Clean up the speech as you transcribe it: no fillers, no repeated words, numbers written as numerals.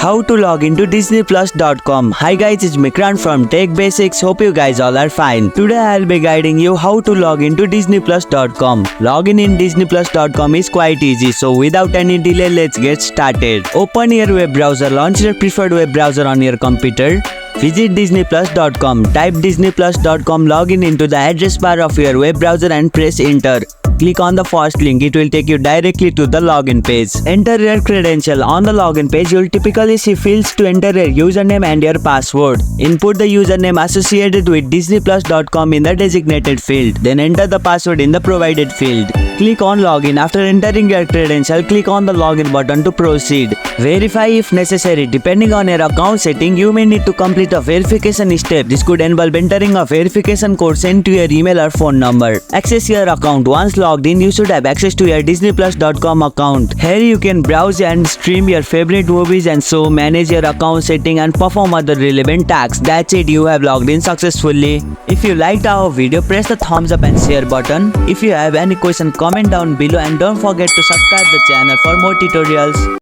How to log into disneyplus.com. Hi guys, it's Mikran from Tech Basics. Hope you guys all are fine. Today I'll be guiding you how to log into disneyplus.com. Login in disneyplus.com is quite easy, so without any delay, let's get started. Open your web browser, launch your preferred web browser on your computer. Visit disneyplus.com. Type disneyplus.com, login into the address bar of your web browser and press enter. Click on the first link, it will take you directly to the login page. Enter your credential. On the login page, you'll typically see fields to enter your username and your password. Input the username associated with disneyplus.com in the designated field. Then enter the password in the provided field. Click on login. After entering your credential, click on the login button to proceed. Verify if necessary. Depending on your account setting, you may need to complete a verification step. This could involve entering a verification code sent to your email or phone number. Access your account. Once logged in, you should have access to your disneyplus.com account. Here you can browse and stream your favorite movies and so manage your account setting and perform other relevant tasks. That's it, you have logged in successfully. If you liked our video, press the thumbs up and share button. If you have any question, comment down below and don't forget to subscribe the channel for more tutorials.